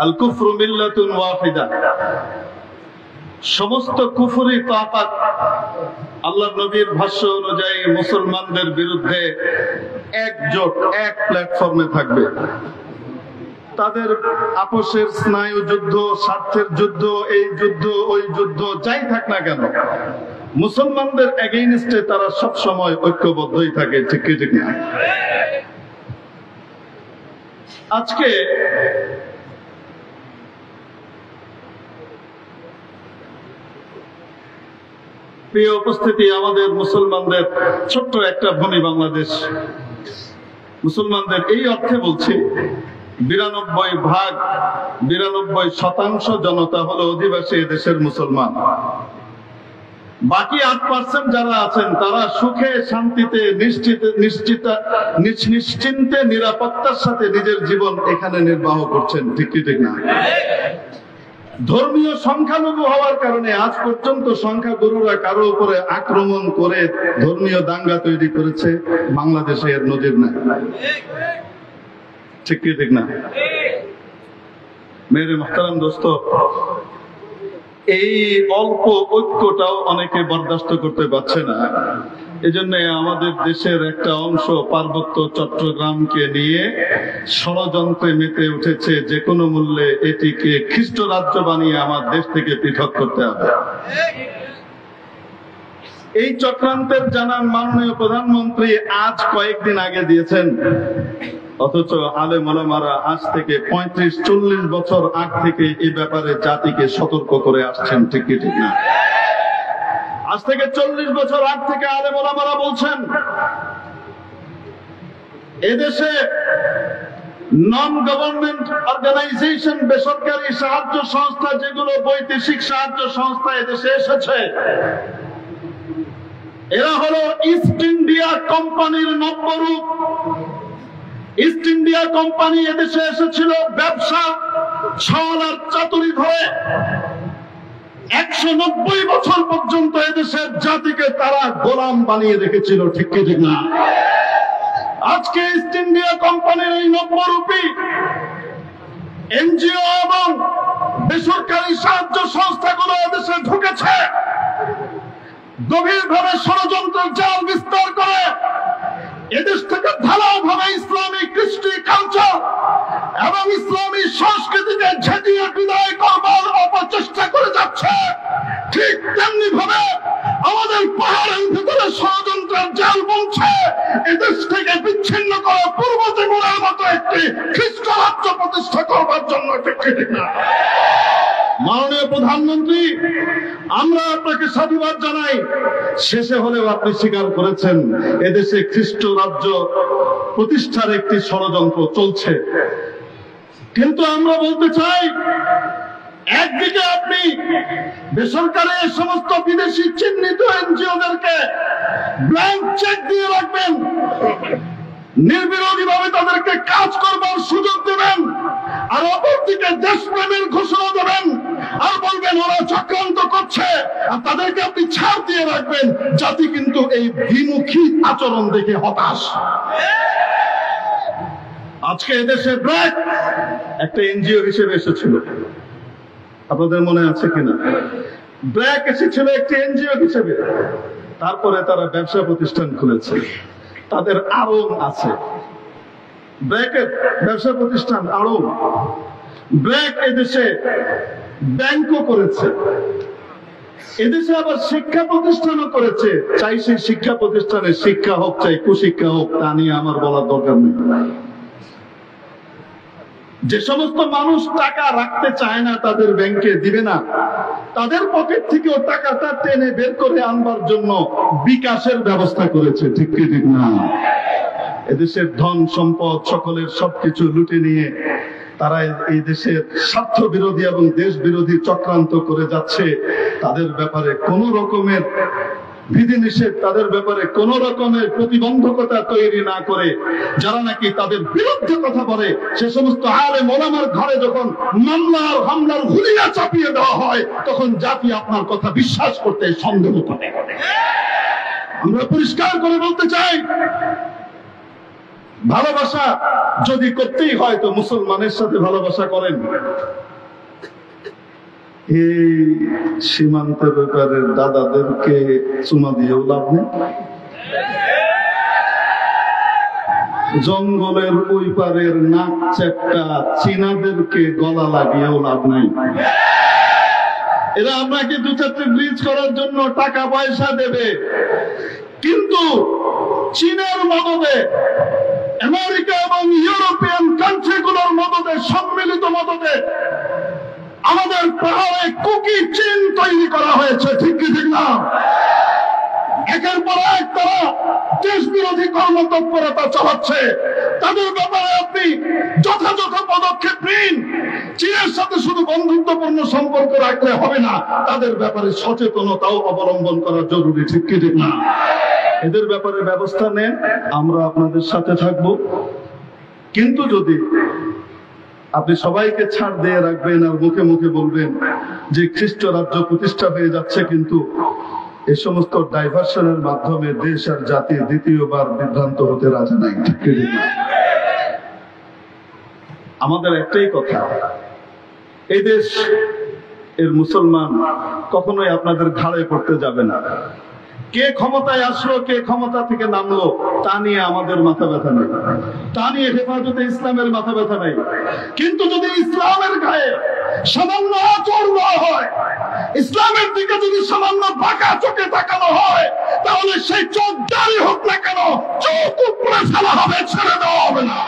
আল কুফরু মিল্লাতুন ওয়াহিদা, সমস্ত কুফরি তাকাত আল্লাহর নবীর ভাষ্য অনুযায়ী মুসলমানদের বিরুদ্ধে একজোট, এক প্ল্যাটফর্মে থাকবে। তাদের আপোষের স্নায়ু যুদ্ধ, স্বার্থের যুদ্ধ, এই যুদ্ধ ওই যুদ্ধ যাই থাক না কেন, মুসলমানদের এগেইনস্টে তারা সব সময় ঐক্যবদ্ধই থাকে। ঠিক কি ঠিক না? আজকে প্রিয় উপস্থিতি, আমাদের মুসলমানদের ছোট্ট একটা ভূমি বাংলাদেশ, মুসলমানদের এই অর্থে বলছি 92% জনতা হলো অধিবাসী দেশের মুসলমান। বাকি 8% যারা আছেন তারা সুখে শান্তিতে নিশ্চিন্তে নিরাপত্তার সাথে নিজের জীবন এখানে নির্বাহ করছেন। ঠিক কি ঠিক না? ধর্মীয় সংখ্যালঘু হওয়ার কারণে আজ পর্যন্ত সংখ্যাগুরুরা কারো উপরে আক্রমণ করে ধর্মীয় দাঙ্গা তৈরি করেছে, বাংলাদেশে এর নজির নাই। ঠিক কি ঠিক না? মেরে মুহতারাম দোস্ত, এই অল্প ঐক্যটাও অনেকে বরদাস্ত করতে পারছে না। এজন্য আমাদের দেশের একটা অংশ পার্বত্য চট্টগ্রামকে নিয়ে ষড়যন্ত্রে মেতে উঠেছে, যে কোনো মূল্যে এটিকে খ্রিস্ট রাজ্য বানিয়ে আমার দেশ থেকে পৃথক করতে হবে। এই চক্রান্তের জানান মাননীয় প্রধানমন্ত্রী আজ কয়েকদিন আগে দিয়েছেন, অথচ আলেম ওলামারা আজ থেকে 35-40 বছর আগ থেকে এই ব্যাপারে জাতিকে সতর্ক করে আসছেন। ঠিক কি ঠিক না? আজ থেকে 40 বছর আগ থেকে আলেম ওলামারা বলছেন এদেশে নন গভর্নমেন্ট অর্গানাইজেশন, বেসরকারি সাহায্য সংস্থা, যেগুলো বৈদেশিক সাহায্য সংস্থা এদেশে এসেছে, এরা হলো ইস্ট ইন্ডিয়া কোম্পানির নব্যরূপ। ইস্ট ইন্ডিয়া কোম্পানি এদেশে এসেছিল ব্যবসা, ছল আর চাতুরি ধরে। 190 বছর পর্যন্ত এদেশের জাতিকে তারা গোলাম বানিয়ে রেখেছিল। ঠিক কি ঠিক না? আজকে ইস্ট ইন্ডিয়া কোম্পানির এই নব্যরূপী এনজিও এবং বেসরকারি সাহায্য সংস্থাগুলো এদেশে ঢুকেছে, গভীরভাবে ষড়যন্ত্রের জাল বিস্তার করে এদেশ থেকে ঢালাও ভাবে ইসলামিক কৃষ্টি কালচার এবং ইসলামী সংস্কৃতিকে ঝেঁটিয়ে বিদায় করবার অপচেষ্টা করে যাচ্ছে। ঠিক তেমনি ভাবে আমাদের পাহাড়ের ভিতরে ষড়যন্ত্রের জাল বুনছে এদেশ থেকে বিচ্ছিন্ন করে পূর্ব ত্রিপুরার মতো একটি খ্রিস্ট রাজ্য প্রতিষ্ঠা করবার জন্য। ঠিক না? মাননীয় প্রধানমন্ত্রী, আমরা আপনাকে সাধুবাদ জানাই। শেষে হলেও আপনি স্বীকার করেছেন এদেশে খ্রিস্ট রাজ্য প্রতিষ্ঠার একটি ষড়যন্ত্র চলছে। কিন্তু আমরা বলতে চাই, একদিকে আপনি বেসরকারি সমস্ত বিদেশি চিহ্নিত এনজিওদেরকে ব্ল্যাঙ্ক চেক দিয়ে রাখবেন, নির্বিরোধী ভাবে তাদেরকে কাজ করবার সুযোগ দেবেন, আর অপরদিকে দেশপ্রেমের ঘোষণা দেবেন আর বলবেন ওরা চক্রান্ত করছে, আর তাদেরকে আপনি ছাড় দিয়ে রাখবেন। জাতি কিন্তু এই দ্বিমুখী আচরণ দেখে হতাশ। আজকে এদেশে ব্র্যাক একটা এনজিও হিসেবে এসেছিল, আপনাদের মনে আছে কিনা? ব্র্যাক এসেছিল একটি এনজিও হিসেবে, তারপরে তারা ব্যবসা প্রতিষ্ঠান খুলেছে, তাদের আড়ং আছে। ব্র্যাকের ব্যবসা প্রতিষ্ঠান আড়ং। ব্র্যাক এদেশে ব্যাংকও করেছে, এদেশে আবার শিক্ষা প্রতিষ্ঠানও করেছে। চাই সেই শিক্ষা প্রতিষ্ঠানে শিক্ষা হোক, চাই কুশিক্ষা হোক, তা নিয়ে আমার বলার দরকার নেই। যে সমস্ত মানুষ টাকা রাখতে চায় না, তাদের ব্যাংকে দিবে না, তাদের পকেট থেকেও টাকাটা টেনে বের করে আনবার জন্য বিকাশের ব্যবস্থা করেছে। ঠিক কি ঠিক না? এদেশের ধন সম্পদ সকলের সবকিছু লুটে নিয়ে তারা এই দেশের স্বার্থ বিরোধী এবং দেশ বিরোধী চক্রান্ত করে যাচ্ছে। তাদের ব্যাপারে কোন রকমের বিধিনিষেধ, তাদের ব্যাপারে কোন রকমের প্রতিবন্ধকতা তৈরি না করে যারা নাকি তাদের বিরুদ্ধে কথা বলে, সে সমস্ত আলেম ওলামার ঘরে যখন মামলার হামলার হুলিয়া চাপিয়ে দেওয়া হয়, তখন জাতি আপনার কথা বিশ্বাস করতে সন্দেহ করে। আমরা পরিষ্কার করে বলতে চাই, ভালোবাসা যদি করতেই হয় তো মুসলমানের সাথে ভালোবাসা করেন। এই সীমান্তের ব্যাপারে দাদাদেরকে চুমা দিয়েও লাভ নেই, জঙ্গলের ওই পারের নাক চ্যাপটা চীনাদেরকে গলা লাগিয়েও লাভ নাই। এরা আপনাকে দু চারটে ব্রিজ করার জন্য টাকা পয়সা দেবে, কিন্তু চীনের মদদে, আমেরিকা এবং ইউরোপিয়ান কান্ট্রিগুলোর মদদে, সম্মিলিত মদদে আমাদের পাহাড়ে কুকি চীন তৈরি করা হয়েছে, ঠিক কি ঠিক না? একের পর এক তারা দেশ বিরোধী কর্মতৎপরতা চালাচ্ছে। তাদের ব্যাপারে আপনি যথাযথ পদক্ষেপ নিন। চীনের সাথে শুধু বন্ধুত্বপূর্ণ সম্পর্ক রাখলে হবে না, তাদের ব্যাপারে সচেতনতাও অবলম্বন করা জরুরি, ঠিক কি ঠিক না? এদের ব্যাপারে ব্যবস্থা নেন, আমরা আপনাদের সাথে থাকব। কিন্তু যদি আপনি সবাইকে ছাড় দিয়ে রাখবেন আর মুখে মুখে বলবেন যে খ্রিস্ট রাজ্য প্রতিষ্ঠা হয়ে যাচ্ছে, কিন্তু এই সমস্ত ডাইভার্সনের মাধ্যমে দেশ আর জাতি দ্বিতীয়বার বিভ্রান্ত হতে রাজি নাই, ঠিক কি না? আমাদের একটাই কথা, এই দেশ এর মুসলমান কখনোই আপনাদের ঘাড়ে পড়তে যাবে না। কে ক্ষমতায় আসলো, কে ক্ষমতা থেকে নামলো, তা নিয়ে আমাদের মাথা ব্যথা নেই, তা নিয়ে হেফাজতে ইসলামের মাথা ব্যথা নেই। কিন্তু যদি ইসলামের গায়ে সামান্য আচর দেওয়া হয়, ইসলামের দিকে যদি সামান্য বাঁকা চোখে তাকানো হয়, তাহলে সেই চোখ যারই হোক না কেন চোখ উপরে ফেলা হবে, ছেড়ে দেওয়া হবে না।